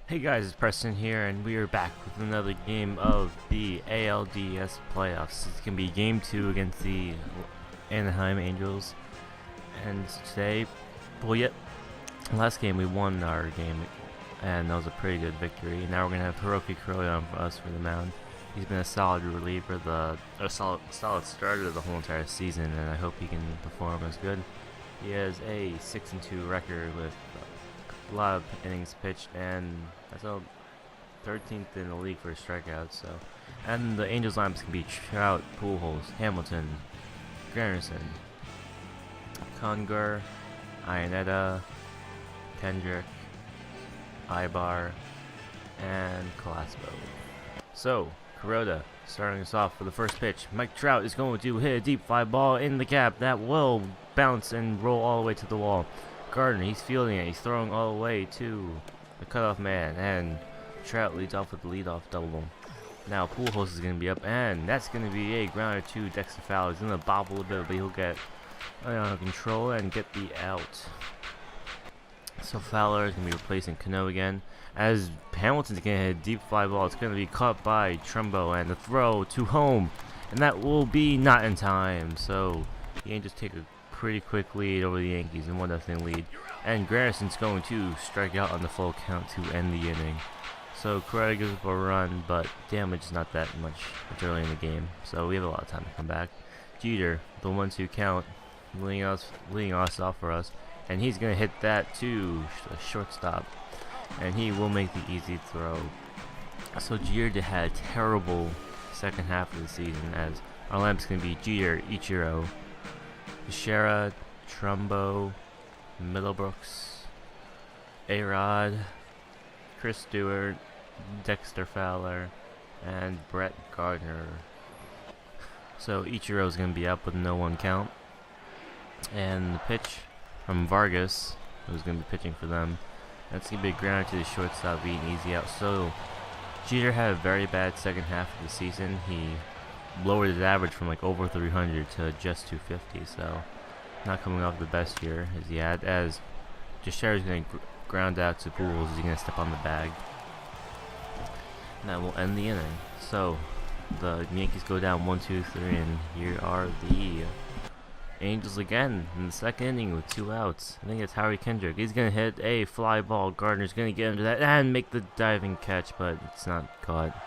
Hey guys, it's Preston here, and we are back with another game of the ALDS playoffs. It's going to be game 2 against the Anaheim Angels. And today, last game we won our game, and that was a pretty good victory. Now we're going to have Hiroki Kuroda on for us for the mound. He's been a solid reliever, a solid starter the whole entire season, and I hope he can perform as good. He has a 6-2 record with a lot of innings pitched, and that's all 13th in the league for strikeouts. So, and the Angels lineups can be Trout, Pujols, Hamilton, Granderson, Conger, Iannetta, Kendrick, Ibar, and Colaspo. So, Kuroda starting us off for the first pitch. Mike Trout is going to hit a deep fly ball in the gap that will bounce and roll all the way to the wall. Gardner, he's fielding it. He's throwing all the way to the cutoff man, and Trout leads off with the leadoff double. Now Pujols is going to be up, and that's going to be a grounder to Dexter Fowler. He's going to bobble a bit, but he'll get under control and get the out. So Fowler is going to be replacing Cano again, as Hamilton's going to hit a deep fly ball. It's going to be caught by Trumbo, and the throw to home, and that will be not in time. So the Angels take a pretty quick lead over the Yankees, and 1-0 lead. And Granderson's going to strike out on the full count to end the inning. So Kuroda gives up a run, but damage is not that much. It's early in the game, so we have a lot of time to come back. Jeter, the 1-2 count, leading us off for us, and he's going to hit that to the shortstop, and he will make the easy throw. So Jeter had a terrible second half of the season, as our lineup's going to be Jeter, Ichiro, Teixeira, Trumbo, Middlebrooks, A-Rod, Chris Stewart, Dexter Fowler, and Brett Gardner. So Ichiro's going to be up with no one count. And the pitch from Vargas, who's going to be pitching for them, that's going to be a grounder to the shortstop, being easy out. So Jeter had a very bad second half of the season. He lowered his average from like over 300 to just 250, so not coming off the best year as he had, as Teixeira's going to ground out to Pujols. He's going to step on the bag, and that will end the inning. So the Yankees go down 1-2-3, and here are the Angels again in the second inning with 2 outs. I think it's Howie Kendrick. He's going to hit a fly ball. Gardner's going to get into that and make the diving catch, but it's not caught.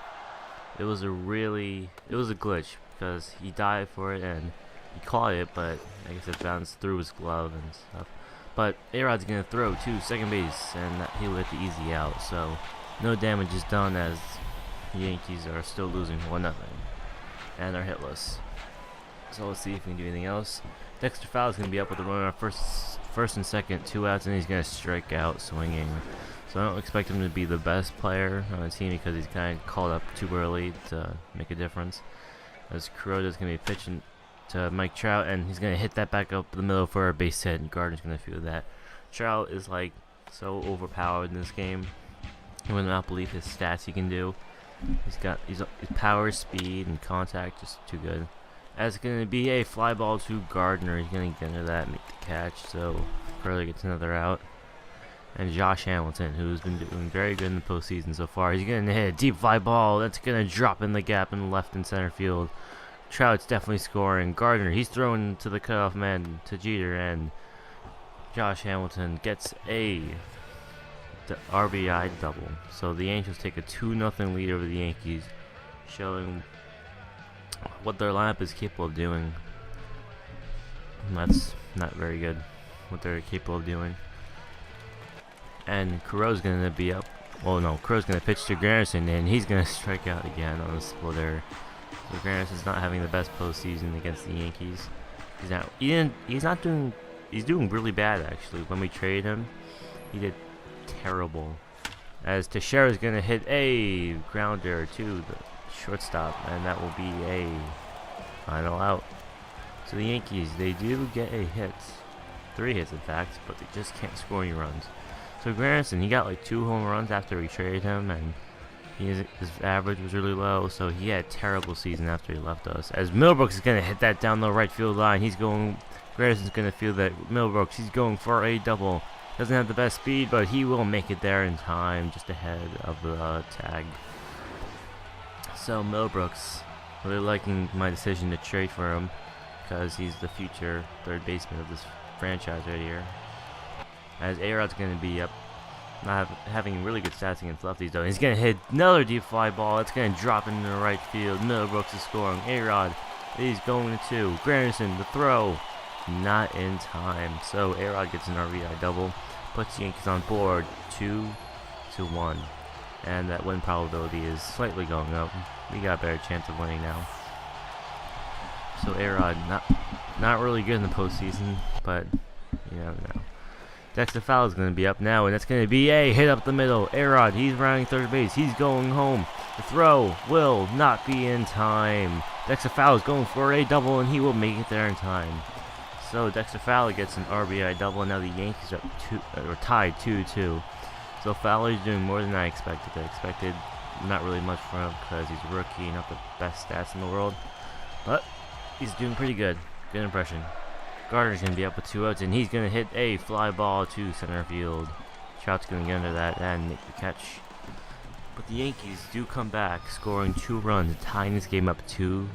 It was a glitch, because he dived for it and he caught it, but I guess it bounced through his glove and stuff. But A-Rod's going to throw to second base, and he'll get the easy out. So no damage is done, as the Yankees are still losing 1-0 and are hitless. So let's see if we can do anything else. Dexter Fowler's going to be up with the runner first and second, 2 outs, and he's going to strike out swinging. So I don't expect him to be the best player on the team, because he's kind of called up too early to make a difference. As Kuroda's going to be pitching to Mike Trout, and he's going to hit that back up the middle for a base hit, and Gardner's going to feel that. Trout is like so overpowered in this game. You would not believe his stats he can do. His power, speed, and contact just too good. As it's going to be a fly ball to Gardner. He's going to get into that and make the catch, so Kuroda gets another out. And Josh Hamilton, who's been doing very good in the postseason so far, he's going to hit a deep fly ball that's going to drop in the gap in left and center field. Trout's definitely scoring. Gardner, he's throwing to the cutoff man to Jeter, and Josh Hamilton gets the RBI double. So the Angels take a 2-0 lead over the Yankees, showing what their lineup is capable of doing. And that's not very good, what they're capable of doing. And Kuroda's going to be up. Oh no, Kuroda's going to pitch to Granderson, and he's going to strike out again on the splitter. So Granderson's not having the best postseason against the Yankees. He's doing really bad, actually. When we traded him, he did terrible. As Teixeira's going to hit a grounder to the shortstop, and that will be a final out. So the Yankees, they do get a hit. 3 hits, in fact, but they just can't score any runs. So Granderson, he got like 2 home runs after we traded him, and his average was really low, so he had a terrible season after he left us. As Middlebrooks is going to hit that down the right field line, Granderson's going to feel that Middlebrooks, he's going for a double, Doesn't have the best speed, but he will make it there in time, just ahead of the tag. So Millbrooks, really liking my decision to trade for him, because he's the future third baseman of this franchise right here. As A-Rod's going to be up, not having really good stats against lefties though. He's going to hit another deep fly ball. It's going to drop into the right field. Millbrooks is scoring. A-Rod is going to Granderson, the throw, not in time. So A-Rod gets an RBI double, puts the Yankees on board 2-1, and that win probability is slightly going up. We got a better chance of winning now. So A-Rod not really good in the postseason, but you never know. Dexter Fowler is going to be up now, and that's going to be a hit up the middle. A-Rod, he's rounding third base. He's going home. The throw will not be in time. Dexter Fowler is going for a double, and he will make it there in time. So Dexter Fowler gets an RBI double, and now the Yankees are tied 2-2. So Fowler's doing more than I expected. I expected not really much from him because he's a rookie, not the best stats in the world. But he's doing pretty good. Good impression. Gardner's going to be up with 2 outs, and he's going to hit a fly ball to center field. Trout's going to get under that and make the catch. But the Yankees do come back, scoring 2 runs, tying this game up 2-2.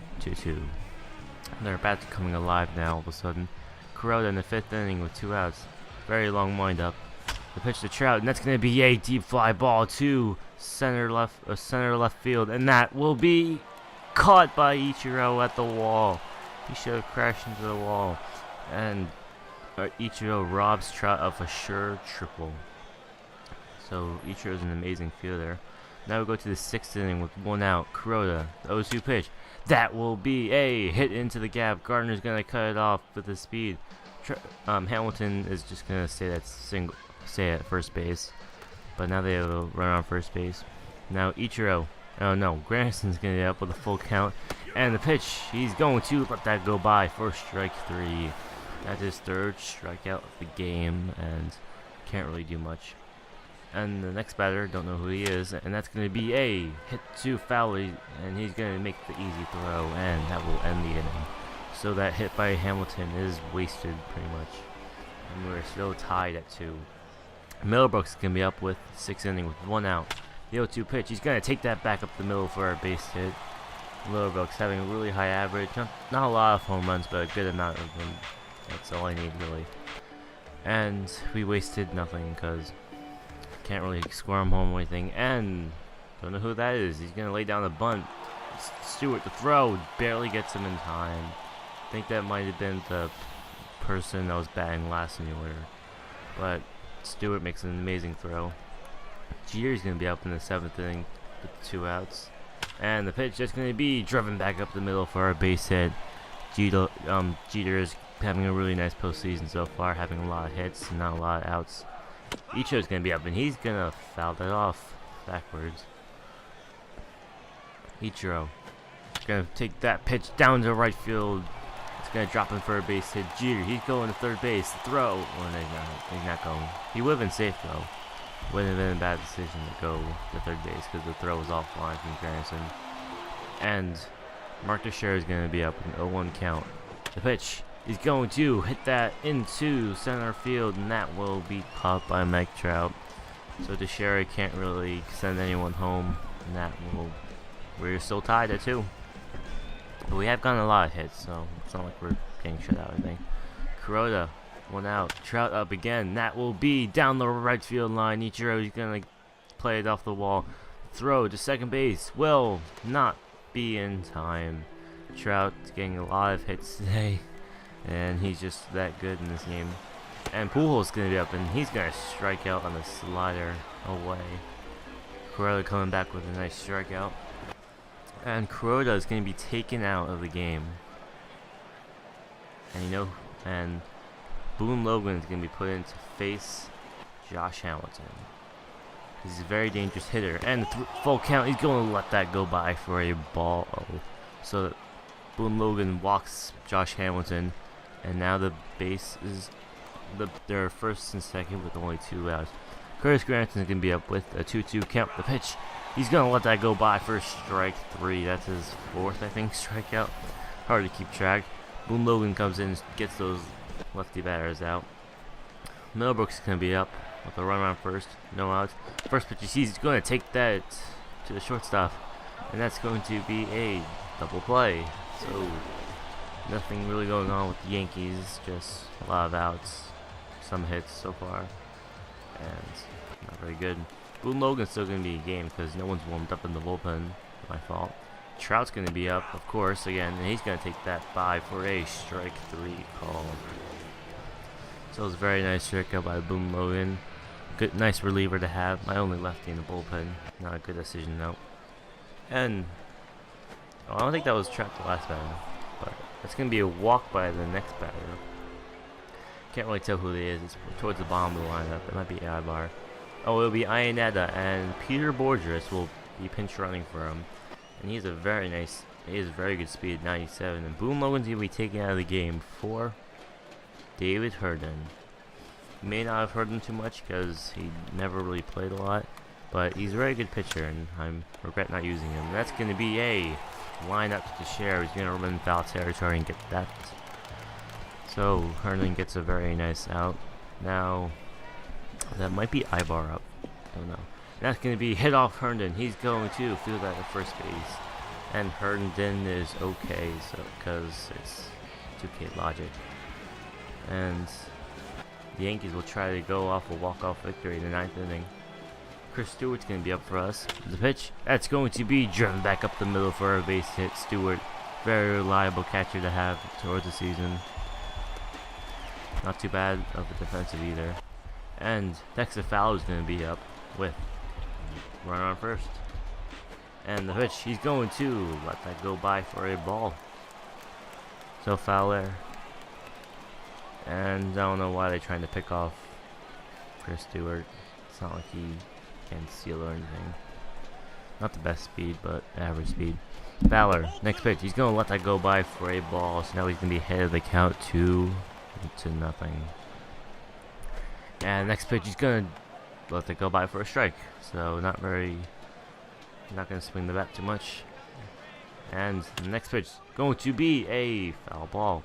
They're about to coming alive now all of a sudden. Kuroda in the 5th inning with 2 outs. Very long windup. The pitch to Trout, and that's going to be a deep fly ball to center left field, and that will be caught by Ichiro at the wall. He should have crashed into the wall. And Ichiro robs Trout of a sure triple. So Ichiro's an amazing fielder. Now we go to the 6th inning with 1 out. Kuroda, the 0-2 pitch. That will be a hit into the gap. Gardner's gonna cut it off with his speed. Hamilton is just gonna stay at first base. But now they have a run on first base. Now Ichiro. Oh no, Granderson's gonna be up with a full count. And the pitch, he's going to let that go by for strike 3. That's his 3rd strikeout of the game, and can't really do much. And the next batter, don't know who he is, and that's going to be a hit to Fowler, and he's going to make the easy throw, and that will end the inning. So that hit by Hamilton is wasted pretty much, and we're still tied at 2. Millbrooks is going to be up with 6th inning with 1 out. The 0-2 pitch, he's going to take that back up the middle for a base hit. Millbrooks having a really high average, not a lot of home runs, but a good amount of them. That's all I need, really. And we wasted nothing because can't really score him home or anything. And don't know who that is. He's going to lay down the bunt. Stewart, the throw, barely gets him in time. I think that might have been the person that was batting last in the order. But Stewart makes an amazing throw. Jeter's going to be up in the 7th inning with 2 outs. And the pitch is going to be driven back up the middle for a base hit. Jeter is having a really nice postseason so far, having a lot of hits and not a lot of outs. Ichiro's going to be up, and he's going to foul that off backwards. Ichiro going to take that pitch down to right field. It's going to drop him for a base hit. Jeter, he's going to third base. The throw. Well, he's not going. He would have been safe, though. Wouldn't have been a bad decision to go to third base because the throw was offline from Granderson. And Mark Teixeira is going to be up with an 0-1 count. The pitch is going to hit that into center field, and that will be caught by Mike Trout. So Teixeira can't really send anyone home, and we're still tied at 2. But we have gotten a lot of hits, so it's not like we're getting shut out, I think. Kuroda, 1 out. Trout up again. That will be down the right field line. Ichiro is going to play it off the wall. Throw to second base will not be in time. Trout's getting a lot of hits today, and he's just that good in this game. And Pujols is going to be up, and he's going to strike out on the slider away. Kuroda coming back with a nice strikeout. And Kuroda is going to be taken out of the game. And Boone Logan is going to be put in to face Josh Hamilton. He's a very dangerous hitter. And full count, he's going to let that go by for a ball. So Boone Logan walks Josh Hamilton. And now the base is their first and second with only 2 outs. Curtis Granderson is going to be up with a 2-2 count. The pitch, he's going to let that go by for strike 3. That's his 4th, I think, strikeout. Hard to keep track. Boone Logan comes in and gets those lefty batters out. Millbrook's going to be up with a run on first, no outs. First pitch he sees, he's going to take that to the shortstop, and that's going to be a double play. So nothing really going on with the Yankees, just a lot of outs, some hits so far, and not very good. Boone Logan's still going to be a game because no one's warmed up in the bullpen. My fault. Trout's going to be up, of course, again, and he's going to take that by for a strike 3 call. So it was a very nice strikeout by Boone Logan. Good, nice reliever to have. My only lefty in the bullpen. Not a good decision, though. And I don't think that was Trout the last batter, but it's going to be a walk by the next batter. Can't really tell who it is. It's towards the bottom of the lineup. It might be Ibar. Oh, it'll be Iannetta, and Peter Borges will be pinch running for him. And he has a very good speed, 97. And Boone Logan's going to be taken out of the game for David Herndon. You may not have heard him too much because he never really played a lot, but he's a very good pitcher, and I regret not using him. And that's going to be a lineup to share. He's going to run in foul territory and get that. So Herndon gets a very nice out. Now that might be Ibar up. Don't know. That's going to be hit off Herndon. He's going to field that at first base, and Herndon is okay, so because it's 2K logic. And the Yankees will try to go off a walk-off victory in the 9th inning. Chris Stewart's going to be up for us. The pitch, that's going to be driven back up the middle for a base hit. Stewart, very reliable catcher to have towards the season. Not too bad of a defensive either. And Dexter Fowler's going to be up with runner on first. And the pitch, he's going to let that go by for a ball. So Fowler. And I don't know why they're trying to pick off Chris Stewart. It's not like he can steal or anything. Not the best speed, but average speed. Fowler, next pitch. He's going to let that go by for a ball. So now he's going to be ahead of the count 2-0. And next pitch, he's going to let that go by for a strike. So not going to swing the bat too much. And the next pitch, going to be a foul ball.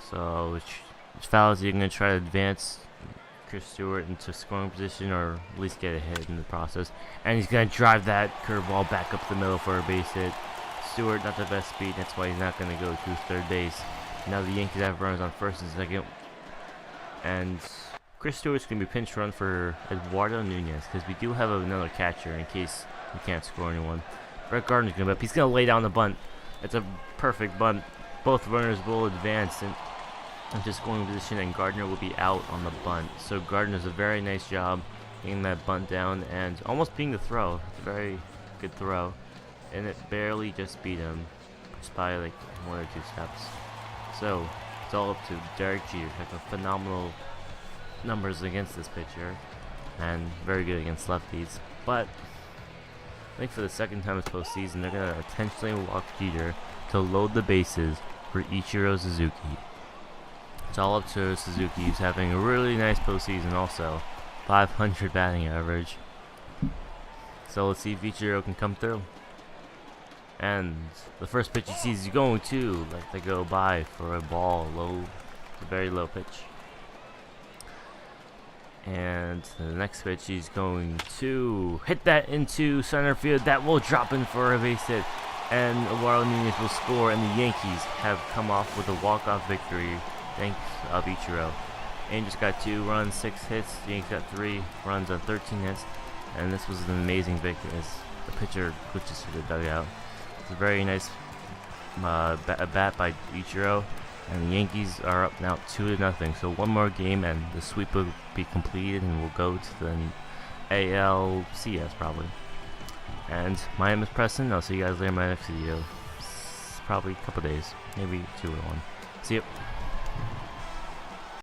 So Fowler's either going to try to advance Chris Stewart into scoring position or at least get a hit in the process. And he's going to drive that curveball back up the middle for a base hit. Stewart, not the best speed, that's why he's not going to go to third base. Now the Yankees have runners on first and second. And Chris Stewart's going to be pinch run for Eduardo Nunez because we do have another catcher in case we can't score anyone. Brett Gardner's going to be up. He's going to lay down the bunt. It's a perfect bunt. Both runners will advance into scoring position, and Gardner will be out on the bunt. So Gardner does a very nice job getting that bunt down and almost being the throw. It's a very good throw, and it barely just beat him, just by like 1 or 2 steps. So it's all up to Derek Jeter. Like phenomenal numbers against this pitcher, and very good against lefties. But I think for the second time this postseason, they're gonna intentionally walk Jeter to load the bases for Ichiro Suzuki. It's all up to Suzuki, who's having a really nice postseason also. 500 batting average. So let's see if Ichiro can come through. And the first pitch he sees, he's going to let that go by for a ball. It's a very low pitch. And the next pitch, he's going to hit that into center field. That will drop in for a base hit. And Eduardo Nunez will score, and the Yankees have come off with a walk-off victory thanks to Ichiro. Angels got 2 runs, 6 hits. The Yankees got 3 runs on 13 hits. And this was an amazing victory as the pitcher glitches through the dugout. It's a very nice bat by Ichiro. And the Yankees are up now 2-0. So one more game and the sweep will be completed, and we'll go to the ALCS probably. And my name is Preston. I'll see you guys later in my next video. Probably a couple days, maybe 2 or 1. See you.